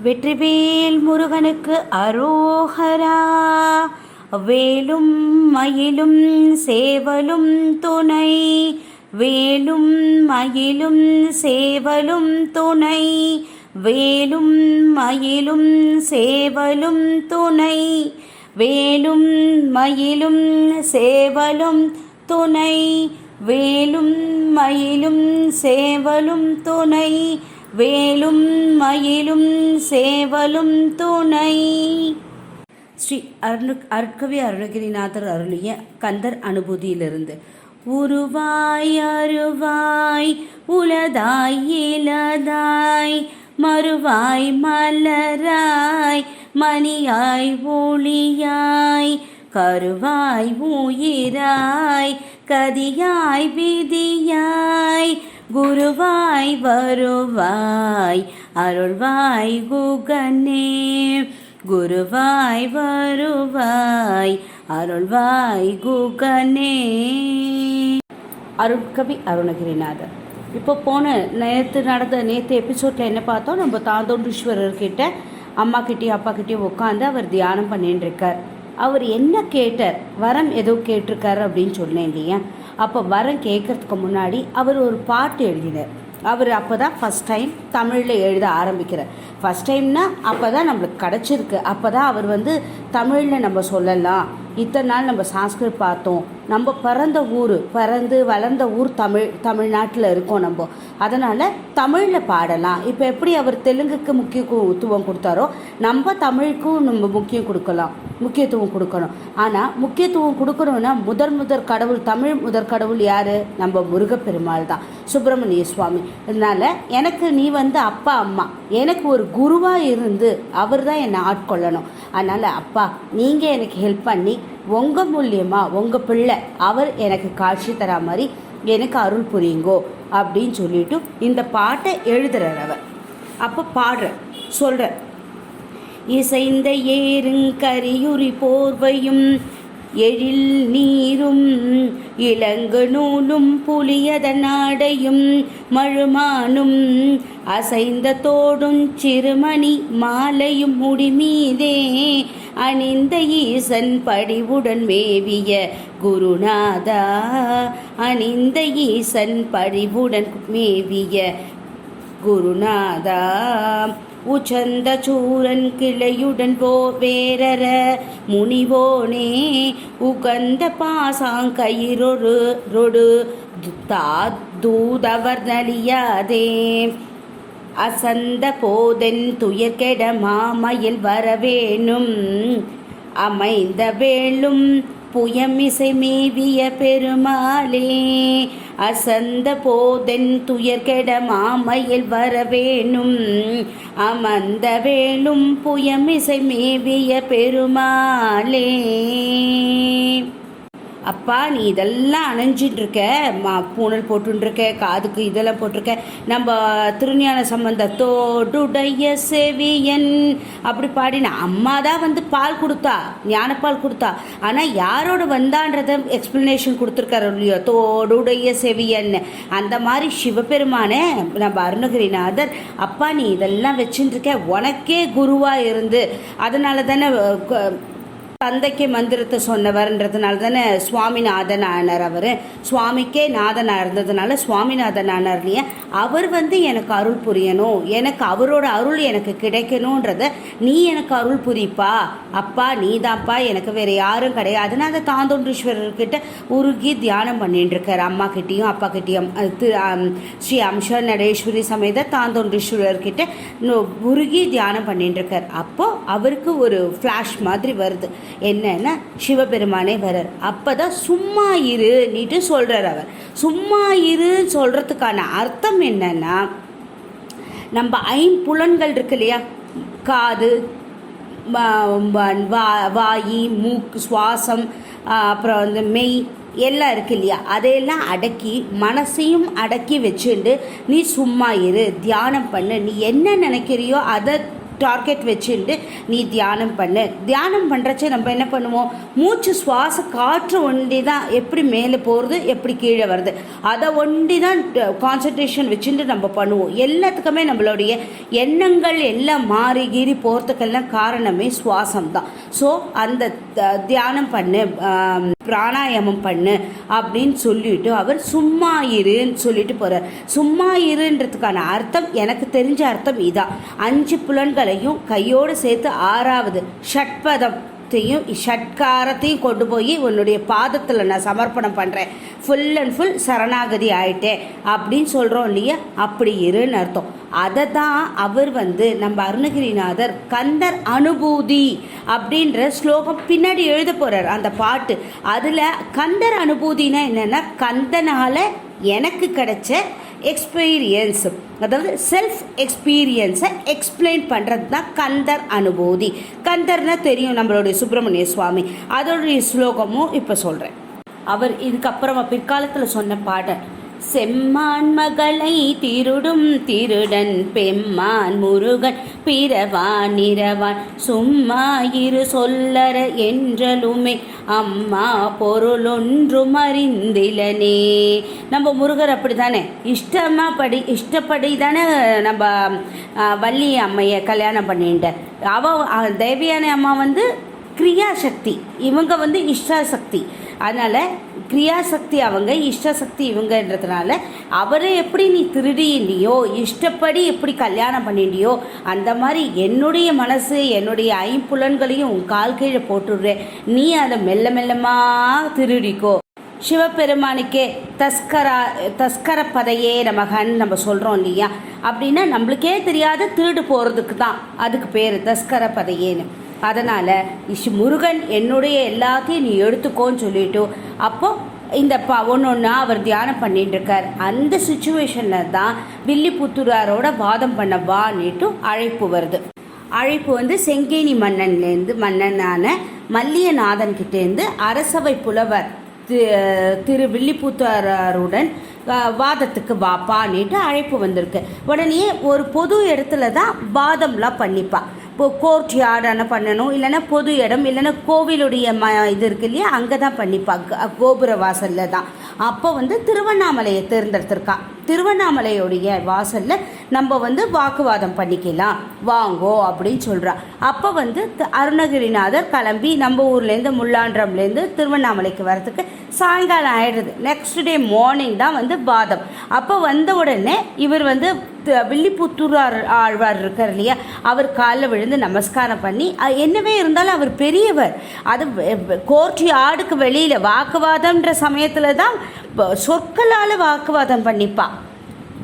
வெற்றிவேல் முருகனுக்கு அரோகரா. வேலும் மயிலும் சேவலும் துணை, வேலும் மயிலும் சேவலும் துணை, வேலும் மயிலும் சேவலும் துணை, வேலும் மயிலும் சேவலும் துணை, வேலும் மயிலும் சேவலும் துணை, வேலும் மயிலும் சேவலும் துணை. ஸ்ரீ அருட்கவி அருணகிரிநாதர் அருளிய கந்தர் அனுபூதியிலிருந்து. உருவாய் அருவாய் உலதாய் இலதாய், மறுவாய் மலராய் மணியாய் ஒளியாய், கருவாய் உயிராய் கதியாய் விதியாய், குருவாய் வருவாய் அருள்வாய் குகனே, குருவாய் வருவாய் அருள்வாய் குகனே. அருட்கவி அருணகிரிநாதர். இப்போ நேற்று எபிசோடில் என்ன பார்த்தோம்? நம்ம தாந்தோன்றீஸ்வரர்கிட்ட அம்மா கிட்டேயும் அப்பா கிட்டேயும் உட்காந்து அவர் தியானம் பண்ணிட்டு இருக்கார். அவர் என்ன கேட்டார்? வரம் ஏதோ கேட்டிருக்காரு அப்படின்னு சொன்னேன் இல்லையா? அப்போ வரம் கேட்கறதுக்கு முன்னாடி அவர் ஒரு பாட்டு எழுதினார். அவர் அப்போ தான் ஃபஸ்ட் டைம் தமிழில் எழுத ஆரம்பிக்கிறார். ஃபஸ்ட் டைம்னா அப்போ தான் நம்மளுக்கு கிடச்சிருக்கு. அப்போ தான் அவர் தமிழில் நம்ம சொல்லலாம். இத்தனை நாள் நம்ம சான்ஸ்கிரிட் பார்த்தோம். நம்ம பிறந்து வளர்ந்த ஊர் தமிழ்நாட்டில் இருக்கோம் நம்ம. அதனால் தமிழில் பாடலாம். இப்போ எப்படி அவர் தெலுங்குக்கு முக்கியத்துவம் கொடுத்தாரோ நம்ம தமிழுக்கும் நம்ம முக்கியத்துவம் கொடுக்கணும். ஆனால் முக்கியத்துவம் கொடுக்கணும்னா முதற் கடவுள், தமிழ் முதற் கடவுள் யார்? நம்ம முருகப்பெருமாள் தான், சுப்பிரமணிய சுவாமி. அதனால் எனக்கு நீ அப்பா அம்மா, எனக்கு ஒரு குருவாக இருந்து அவர் தான் என்னை ஆட்கொள்ளணும். அதனால் அப்பா நீங்கள் எனக்கு ஹெல்ப் பண்ணி உங்கள் மூலியமாக உங்கள் பிள்ளை அவர் எனக்கு காட்சி தரா மாதிரி எனக்கு அருள் புரியுங்கோ அப்படின்னு சொல்லிட்டு இந்த பாட்டை எழுதுறார் அவர். அப்போ சொல்கிற இசைந்த ஏறுங்கரியுரி போர்வையும் எழில் நீரும் இளங்கு நூலும் புலியத நாடையும் மழுமானும் அசைந்த தோடும் சிறுமணி மாலையும் முடிமீதே அணிந்த ஈசன் படிவுடன் மேவிய குருநாதா, அணிந்த ஈசன் படிவுடன் மேவிய குருநாதா, உச்சந்த சூரன் கிளையுடன் வேரர முனிவோனே, உகந்த பாசாங்கயிரொரு தூதவர் நலியாதே, அசந்த போதென் துயர்கெட மாமயில் வரவேணும், அமைந்த வேளும் புயமிசை மேவிய பெருமாளே, அசந்த போதென் துயர்கெட மாமயில் வரவேணும், அமர்ந்த வேளும் புயமிசை மேவிய பெருமாளே. அப்பா நீ இதெல்லாம் அணைஞ்சிட்ருக்க, பூனல் போட்டுருக்க, காதுக்கு இதெல்லாம் போட்டிருக்க. நம்ம திருஞான சம்பந்தத்தோடுடைய செவியன் அப்படி பாடின அம்மா தான் பால் கொடுத்தா, ஞானப்பால் கொடுத்தா. ஆனால் யாரோட வந்தான்றத எக்ஸ்பிளனேஷன் கொடுத்துருக்காரு இல்லையோ, தோடுடைய செவியன். அந்த மாதிரி சிவபெருமானே நம்ம அருணகிரிநாதர் அப்பா நீ இதெல்லாம் வச்சுட்டுருக்க, உனக்கே குருவாக இருந்து, அதனால தானே தந்தைக்கு மந்திரத்தை சொன்னவர்ன்றதுனால தானே சுவாமிநாதன் ஆனார். அவர் சுவாமிக்கே நாதனாக இருந்ததுனால சுவாமிநாதன் ஆனார் இல்லையா? அவர் எனக்கு அருள் புரியணும், எனக்கு அவரோட அருள் எனக்கு கிடைக்கணுன்றத நீ எனக்கு அருள் புரிப்பா அப்பா, நீ தான்ப்பா, எனக்கு வேறு யாரும் கிடையாதுன்னு அந்த தாந்தோன்றீஸ்வரர்கிட்ட உருகி தியானம் பண்ணிட்டு இருக்கார். அம்மா கிட்டேயும் அப்பா கிட்டேயும் ஸ்ரீ அம்ச நடேஸ்வரி சமேத தாந்தோன்றீஸ்வரர்கிட்ட உருகி தியானம் பண்ணிட்டு இருக்கார். அப்போது அவருக்கு ஒரு ஃப்ளாஷ் மாதிரி வருது. என்னன்னா சிவபெருமானே வரார். அப்பதான் சும்மா இரு நீட்டு சொல்றார். அவர் சும்மா இரு சொல்றதுக்கான அர்த்தம் என்னன்னா, நம்ம ஐம்புலன்கள் இருக்கு இல்லையா, காது, வாயி, மூக்கு, சுவாசம், அப்புறம் மெய் எல்லாம் இருக்கு இல்லையா, அதையெல்லாம் அடக்கி மனசையும் அடக்கி வச்சுட்டு நீ சும்மா இரு, தியானம் பண்ணு, நீ என்ன நினைக்கிறியோ அதை டார்கெட் வச்சுட்டு நீ தியானம் பண்ணு. தியானம் பண்ணுறச்சே நம்ம என்ன பண்ணுவோம், மூச்சு சுவாச காற்று ஒண்டி தான் எப்படி மேலே போகிறது எப்படி கீழே வருது அதை ஒண்டி தான் கான்சன்ட்ரேஷன் வச்சுட்டு நம்ம பண்ணுவோம். எல்லாத்துக்குமே நம்மளுடைய எண்ணங்கள் எல்லாம் மாறி கீறி போகிறதுக்கெல்லாம் காரணமே சுவாசம் தான். ஸோ அந்த தியானம் பண்ணு, பிராணாயாமம் பண்ணு அப்படின்னு சொல்லிட்டு அவர் சும்மா இருன்னு சொல்லிட்டு போகிறார். சும்மா இருன்றதுக்கான அர்த்தம் எனக்கு தெரிஞ்ச அர்த்தம் இதான். 5 புலன்களையும் கையோடு சேர்த்து 6வது ஷட்காரத்தையும் கொண்டு போய் உன்னுடைய பாதத்தில் நான் சமர்ப்பணம் பண்ணுறேன், ஃபுல் அண்ட் ஃபுல் சரணாகதி ஆயிட்டேன் அப்படின்னு சொல்கிறோம் இல்லையா, அப்படி இருன்னு அர்த்தம். அதை தான் அவர் நம்ம அருணகிரிநாதர் கந்தர் அனுபூதி அப்படின்ற ஸ்லோகம் பின்னாடி எழுத போகிறார் அந்த பாட்டு. அதில் கந்தர் அனுபூதினா என்னென்னா கந்தனால் எனக்கு கிடைச்ச எக்ஸ்பீரியன்ஸ், அதாவது செல்ஃப் எக்ஸ்பீரியன்ஸை எக்ஸ்பிளைன் பண்ணுறது தான் கந்தர் அனுபூதி. கந்தர்னா தெரியும் நம்மளுடைய சுப்பிரமணிய சுவாமி, அதோடைய ஸ்லோகமும் இப்போ சொல்கிறேன். அவர் இதுக்கப்புறமா பிற்காலத்தில் சொன்ன பாடல், செம்மான் மகளை திருடும் திருடன் பெம்மான் முருகன் பிறவான் இரவான் சும்மா இரு சொல்லற என்றலுமே அம்மா பொருளொன்றும் அறிந்திலனே. நம்ம முருகர் அப்படி தானே இஷ்டப்படி தானே நம்ம வள்ளி அம்மையை கல்யாணம் பண்ணிட்ட. தேவியான அம்மா கிரியாசக்தி, இவங்க இஷ்டாசக்தி. அதனால் கிரியாசக்தி அவங்க, இஷ்டசக்தி இவங்கன்றதுனால அவரை எப்படி நீ திருடிண்டியோ, இஷ்டப்படி எப்படி கல்யாணம் பண்ணிண்டியோ, அந்த மாதிரி என்னுடைய மனசு என்னுடைய 5 புலன்களையும் உன் கால் கீழே போட்டுடுறேன், நீ அதை மெல்ல மெல்லமாக திருடிக்கோ. சிவபெருமானுக்கே தஸ்கர பதையே நமகன்னு நம்ம சொல்கிறோம் இல்லையா, அப்படின்னா நம்மளுக்கே தெரியாத திருடு போகிறதுக்கு தான் அதுக்கு பேர் தஸ்கர பதையேன்னு. அதனால் முருகன் என்னுடைய எல்லாத்தையும் நீ எடுத்துக்கோன்னு சொல்லிட்டு அப்போது இந்த ஒன்று அவர் தியானம் பண்ணிட்டு இருக்கார். அந்த சுச்சுவேஷனில் தான் வில்லிபுத்தூராரோட வாதம் பண்ண வான்னிட்டு அழைப்பு வருது. அழைப்பு செங்கேணி மன்னனான மல்லியநாதன் கிட்டேருந்து அரசவை புலவர் திரு வில்லிபுத்தூராருடன் வாதத்துக்கு வாப்பான்னுட்டு அழைப்பு வந்திருக்கு. உடனே ஒரு பொது இடத்துல தான் வாதம்லாம் பண்ணிப்பா. இப்போ கோர்ட் யார்டான பண்ணணும், இல்லைன்னா பொது இடம், இல்லைன்னா கோவிலுடைய இது இருக்கு இல்லையா, அங்கே தான் பண்ணிப்பாங்க, கோபுர வாசலில் தான். அப்போ திருவண்ணாமலையை தேர்ந்தெடுத்திருக்கா. திருவண்ணாமலையுடைய வாசலில் நம்ம வாக்குவாதம் பண்ணிக்கலாம் வாங்கோ அப்படின்னு சொல்கிறா. அப்போ அருணகிரிநாதர் கிளம்பி நம்ம ஊர்லேருந்து முள்ளாண்டம்லேருந்து திருவண்ணாமலைக்கு வரத்துக்கு சாயங்காலம் ஆயிடுது. நெக்ஸ்ட் டே மார்னிங் தான் வாதம். அப்போ வந்த உடனே இவர் வில்லிபுத்தூரார் ஆழ்வார் இருக்கார் இல்லையா, அவர் காலில் விழுந்து நமஸ்காரம் பண்ணி, என்னவே இருந்தாலும் அவர் பெரியவர், அது கோர்ட் யார்டுக்கு வெளியில் வாக்குவாதம்ன்ற சமயத்தில் தான் சொற்களால் வாக்குவாதம் பண்ணிப்பா,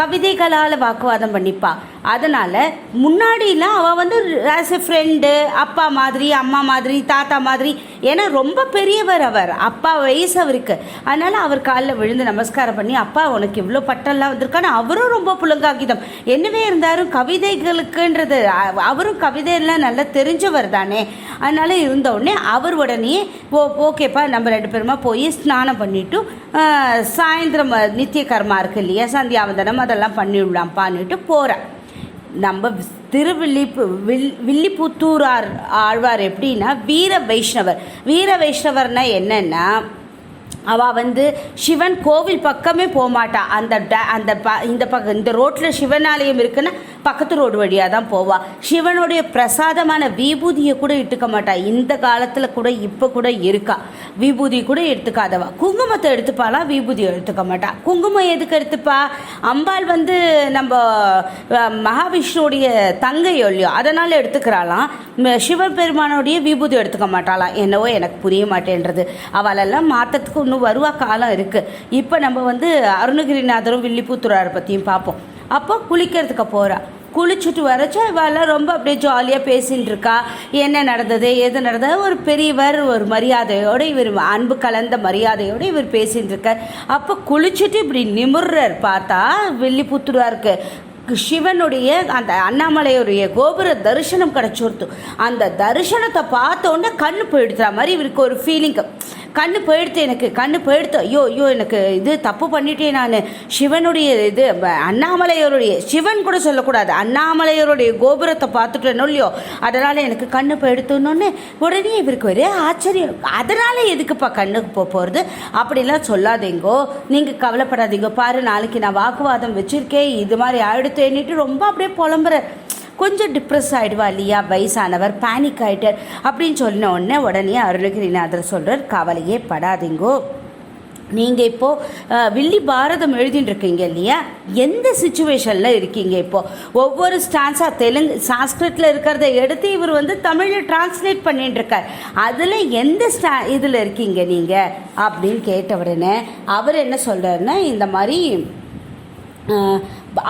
கவிதைகளால் வாக்குவாதம் பண்ணிப்பா. அதனால் முன்னாடிலாம் அவள் ஆஸ் எ ஃப்ரெண்டு, அப்பா மாதிரி, அம்மா மாதிரி, தாத்தா மாதிரி, ஏன்னா ரொம்ப பெரியவர் அவர், அப்பா வயசு அவருக்கு. அதனால் அவர் காலில் விழுந்து நமஸ்காரம் பண்ணி, அப்பா உனக்கு இவ்வளோ பட்டெல்லாம் வந்திருக்கான்னு அவரும் ரொம்ப புலங்காகிதம். என்னவே இருந்தாலும் கவிதைகளுக்குன்றது, அவரும் கவிதையெல்லாம் நல்லா தெரிஞ்சவர் தானே. அதனால் இருந்தவுடனே அவர் உடனே ஓகேப்பா நம்ம 2 பேருமா போய் ஸ்நானம் பண்ணிவிட்டு சாயந்தரம் நித்திய கர்மா இருக்குது இல்லையா, சந்தியாவந்தனம் அதெல்லாம் பண்ணிவிடலாம்ப்பான்னுட்டு போகிறேன். நம்ம வில்லிபுத்தூரார் ஆழ்வார் எப்படின்னா வீர வைஷ்ணவர்னா என்னன்னா, அவள் சிவன் கோவில் பக்கமே போகமாட்டா. இந்த ரோட்டில் சிவன் ஆலயம் இருக்குன்னா பக்கத்து ரோடு வழியாக தான் போவாள். சிவனுடைய பிரசாதமான விபூதியை கூட எடுத்துக்க மாட்டா. இந்த காலத்தில் கூட இப்போ கூட இருக்கா, விபூதி கூட எடுத்துக்காதவா. குங்குமத்தை எடுத்துப்பாளா, விபூதி எடுத்துக்க மாட்டா. குங்குமம் எதுக்கு எடுத்துப்பா, அம்பாள் நம்ம மகாவிஷ்ணுடைய தங்கையோ இல்லையோ அதனால் எடுத்துக்கிறாளாம். சிவபெருமானுடைய விபூதி எடுத்துக்க மாட்டாளாம். என்னவோ எனக்கு புரிய மாட்டேன்றது. அவளெல்லாம் மாற்றத்துக்கு இன்னும் வருவா காலம் இருக்குது. இப்போ நம்ம அருணகிரிநாதரும் வில்லிபுத்தூராரை பற்றியும் பார்ப்போம். அப்போ குளிக்கிறதுக்கு போகிறா. குளிச்சுட்டு வரச்சா இவெல்லாம் ரொம்ப அப்படியே ஜாலியாக பேசின்னு இருக்கா. என்ன நடந்தது எது நடந்தது, ஒரு பெரியவர் ஒரு மரியாதையோடு, இவர் அன்பு கலந்த மரியாதையோடு இவர் பேசின்னு இருக்கார். அப்போ குளிச்சுட்டு இப்படி நிமிர்றார். பார்த்தா வில்லிபுத்தூராருக்கு சிவனுடைய அந்த அண்ணாமலையுடைய கோபுர தரிசனம் கிடச்சிருத்து. அந்த தரிசனத்தை பார்த்தோன்னே கண்ணு போயிடுற மாதிரி இவருக்கு ஒரு ஃபீலிங்கு. கண்ணு போயிடுத்து, எனக்கு கண்ணு போயிடுத்து, ஐயோ ஐயோ எனக்கு இது தப்பு பண்ணிட்டேன் நான், சிவனுடைய இது அண்ணாமலையருடைய, சிவன் கூட சொல்லக்கூடாது, அண்ணாமலையருடைய கோபுரத்தை பார்த்துட்டேனோ இல்லையோ அதனால் எனக்கு கண்ணு போயிடுத்துன்னு உடனே இவருக்கு ஒரே ஆச்சரியம். அதனால் எதுக்குப்பா கண்ணுக்கு போகிறது அப்படிலாம் சொல்லாதீங்கோ, நீங்கள் கவலைப்படாதீங்க, பாரு நாளைக்கு நான் வாக்குவாதம் வச்சுருக்கேன், இது மாதிரி ஆயிடுத்தேன்னுட்டு ரொம்ப அப்படியே புலம்புறார். கொஞ்சம் டிப்ரெஸ் ஆகிடுவா இல்லையா, வயசானவர் பேனிக் ஆகிட்டார் அப்படின்னு சொன்ன உடனே அருணகிரிநாதர் சொல்கிறார், கவலையே படாதீங்கோ, நீங்கள் இப்போது வில்லி பாரதம் எழுதின்னு இருக்கீங்க இல்லையா, எந்த சுச்சுவேஷனில் இருக்கீங்க இப்போது, ஒவ்வொரு ஸ்டான்ஸாக சான்ஸ்கிரிட்டில் இருக்கிறத எடுத்து இவர் தமிழில் டிரான்ஸ்லேட் பண்ணிட்டு இருக்கார், அதில் எந்த இதில் இருக்கீங்க நீங்கள் அப்படின்னு கேட்ட உடனே அவர் என்ன சொல்கிறாருன்னா, இந்த மாதிரி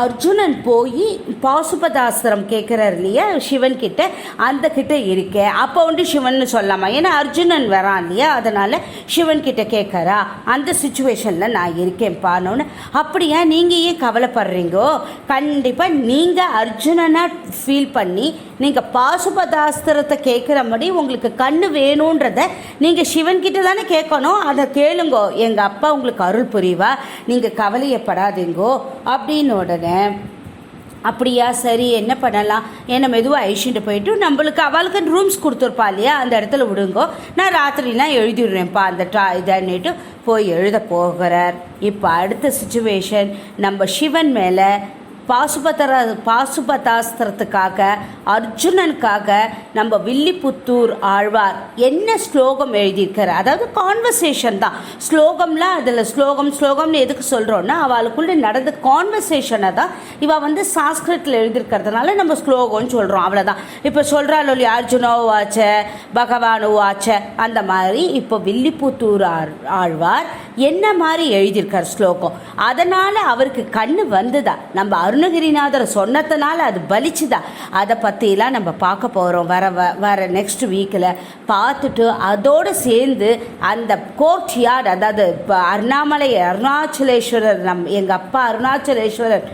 அர்ஜுனன் போய் பாசுபதாஸ்திரம் கேட்குறாரு இல்லையா சிவன் கிட்ட, அந்த கிட்ட இருக்க அப்போ சிவன் சொல்லலாமா, ஏன்னா அர்ஜுனன் வரான் இல்லையா, அதனால் சிவன் கிட்ட கேட்கறா, அந்த சுச்சுவேஷனில் நான் இருக்கேன் பானோன்னு. அப்படியா, நீங்கள் ஏன் கவலைப்படுறீங்கோ, கண்டிப்பாக நீங்கள் அர்ஜுனனாக ஃபீல் பண்ணி நீங்கள் பாசுபதாஸ்திரத்தை கேட்குற மாதிரி உங்களுக்கு கண்ணு வேணுன்றத நீங்கள் சிவன்கிட்ட தானே கேட்கணும், அதை கேளுங்கோ, எங்கள் அப்பா உங்களுக்கு அருள் புரிவா, நீங்கள் கவலையப்படாதீங்கோ அப்படின்னு. உடனே அப்படியா சரி என்ன பண்ணலாம், என்னை மெதுவாக ஐஷின்ட்டு போயிட்டு நம்மளுக்கு அவளுக்கு ரூம்ஸ் கொடுத்துருப்பா இல்லையா, அந்த இடத்துல விடுங்கோ, நான் ராத்திரிலாம் எழுதிடுறேன்ப்பா அந்த இதன்னுட்டு போய் எழுத போகிறார். இப்போ அடுத்த சுச்சுவேஷன், நம்ம சிவன் மேலே பாசுபதாஸ்திரத்துக்காக அர்ஜுனனுக்காக நம்ம வில்லிபுத்தூர் ஆழ்வார் என்ன ஸ்லோகம் எழுதியிருக்கார், அதாவது கான்வர்சேஷன் தான், ஸ்லோகம்லாம் அதில் ஸ்லோகம்னு எதுக்கு சொல்கிறோன்னா அவளுக்குள்ளே நடந்த கான்வர்சேஷனை தான் இவள் சான்ஸ்கிரிட்டில் எழுதியிருக்கிறதுனால நம்ம ஸ்லோகம்னு சொல்கிறோம், அவ்வளோதான். இப்போ சொல்கிறாள் இல்லையா, அர்ஜுனோவாச்ச பகவானுவாச்ச, அந்த மாதிரி இப்போ வில்லிபுத்தூர் ஆழ்வார் என்ன மாதிரி எழுதியிருக்கார் ஸ்லோகம், அதனால் அவருக்கு கண்ணு வந்துதா, நம்ம அருணகிரிநாதர் சொன்னதுனால அது பலிச்சுதா, அதை பற்றிலாம் நம்ம பார்க்க போகிறோம் வர நெக்ஸ்ட் வீக்கில். பார்த்துட்டு அதோடு சேர்ந்து அந்த கோர்ட் யார்டு, அதாவது இப்போ அருணாச்சலேஸ்வரர், எங்கள் அப்பா அருணாச்சலேஸ்வரர்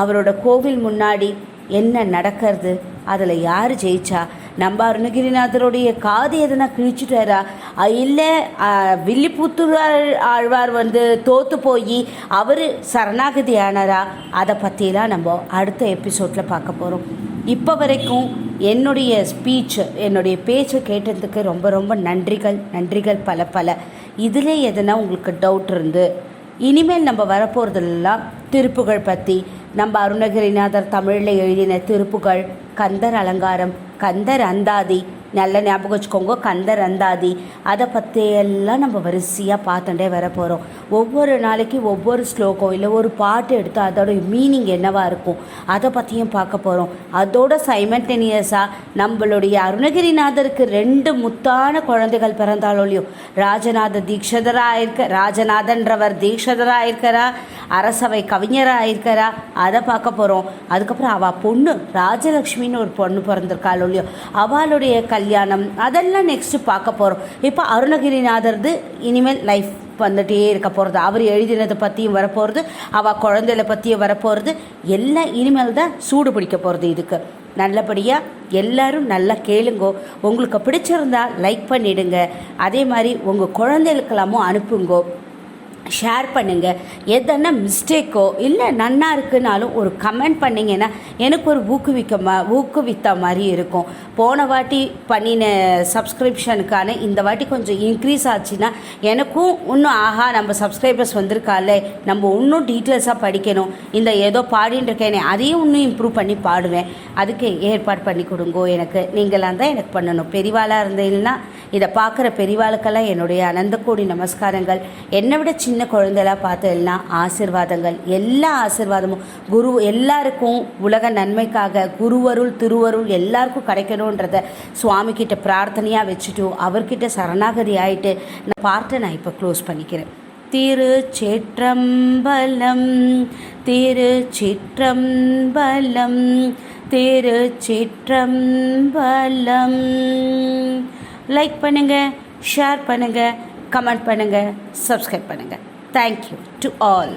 அவரோட கோவில் முன்னாடி என்ன நடக்கிறது, அதில் யார் ஜெயிச்சா, நம்ம அருணகிரிநாதருடைய காது எதனா கிழிச்சுட்டாரா, இல்லை வில்லிபுத்தூர் ஆழ்வார் தோற்று போய் அவர் சரணாகதி ஆனாரா, அதை பற்றிலாம் நம்ம அடுத்த எபிசோடில் பார்க்க போகிறோம். இப்போ வரைக்கும் என்னுடைய என்னுடைய பேச்சை கேட்டதுக்கு ரொம்ப ரொம்ப நன்றிகள் பல. இதில் எதனா உங்களுக்கு டவுட் இருந்து இனிமேல் நம்ம வரப்போகிறதுலாம் திருப்புகள் பற்றி, நம்ம அருணகிரிநாதர் தமிழில் எழுதின திருப்புகள், கந்தர் அலங்காரம், கந்தர் அந்தாதி, நல்ல ஞாபகம் வச்சுக்கோங்க, கந்தர் அந்தாதி, அதை பற்றியெல்லாம் நம்ம வரிசையாக பார்த்துட்டே வர போகிறோம். ஒவ்வொரு நாளைக்கு ஒவ்வொரு ஸ்லோகம் இல்லை ஒரு பாட்டு எடுத்து அதோட மீனிங் என்னவாக இருக்கும் அதை பற்றியும் பார்க்க போகிறோம். அதோட சைமல்டேனியஸாக நம்மளுடைய அருணகிரிநாதருக்கு 2 முத்தான குழந்தைகள் பிறந்தாலோலையும், ராஜநாதன்றவர் தீக்ஷதராக இருக்கிறா, அரசவை கவிஞராக இருக்கிறா, அதை பார்க்க போகிறோம். அதுக்கப்புறம் அவள் பொண்ணு ராஜலக்ஷ்மின்னு ஒரு பொண்ணு பிறந்திருக்காளோலையோ, அவளுடைய கல்யாணம், அதெல்லாம் நெக்ஸ்ட்டு பார்க்க போகிறோம். இப்போ அருணகிரிநாதர்து இனிமேல் லைஃப் வந்துகிட்டே இருக்க போகிறது, அவர் எழுதினதை பற்றியும் வரப்போகிறது, அவள் குழந்தைகளை பற்றியும் வரப்போகிறது, எல்லாம் இனிமேல் தான் சூடு பிடிக்க போகிறது. இதுக்கு நல்லபடியாக எல்லோரும் நல்லா கேளுங்கோ, உங்களுக்கு பிடிச்சிருந்தா லைக் பண்ணிவிடுங்க, அதே மாதிரி உங்கள் குழந்தைகளுக்கெல்லாமும் அனுப்புங்கோ, ஷேர் பண்ணுங்கள். எதனா மிஸ்டேக்கோ இல்லை நன்னா இருக்குனாலும் ஒரு கமெண்ட் பண்ணிங்கன்னா எனக்கு ஒரு ஊக்குவித்த மாதிரி இருக்கும். போன வாட்டி பண்ணின சப்ஸ்கிரிப்ஷனுக்கான இந்த வாட்டி கொஞ்சம் இன்க்ரீஸ் ஆச்சுன்னா எனக்கும் இன்னும் நம்ம சப்ஸ்கிரைபர்ஸ் வந்திருக்காலே, நம்ம இன்னும் டீட்டெயில்ஸாக படிக்கணும், இந்த ஏதோ பாடின்னு இருக்கேனே அதையும் இன்னும் இம்ப்ரூவ் பண்ணி பாடுவேன், அதுக்கு ஏற்பாடு பண்ணி கொடுங்கோ. எனக்கு நீங்களாம் தான் எனக்கு பண்ணணும். பெரியவாளாக இருந்தீங்கன்னா இதை பார்க்குற பெரியவாளுக்கெல்லாம் என்னுடைய அனந்த கோடி நமஸ்காரங்கள். என்னை விட சின்ன குழந்தைலாம் பார்த்து எல்லாம் ஆசீர்வாதங்கள், எல்லா ஆசீர்வாதமும் எல்லாருக்கும் உலக நன்மைக்காக குருவருள் திருவருள் எல்லாருக்கும் கிடைக்கணுன்றத சுவாமி கிட்ட பிரார்த்தனையாக வச்சுட்டு அவர்கிட்ட சரணாகதி ஆகிட்டு நான் இப்போ க்ளோஸ் பண்ணிக்கிறேன். திருச்சிற்றம்பலம் திருச்சிற்றம்பலம் திருச்சிற்றம்பலம். லைக் பண்ணுங்கள், ஷேர் பண்ணுங்கள், கமெண்ட் பண்ணுங்கள், சப்ஸ்கிரைப் பண்ணுங்கள். Thank you to all.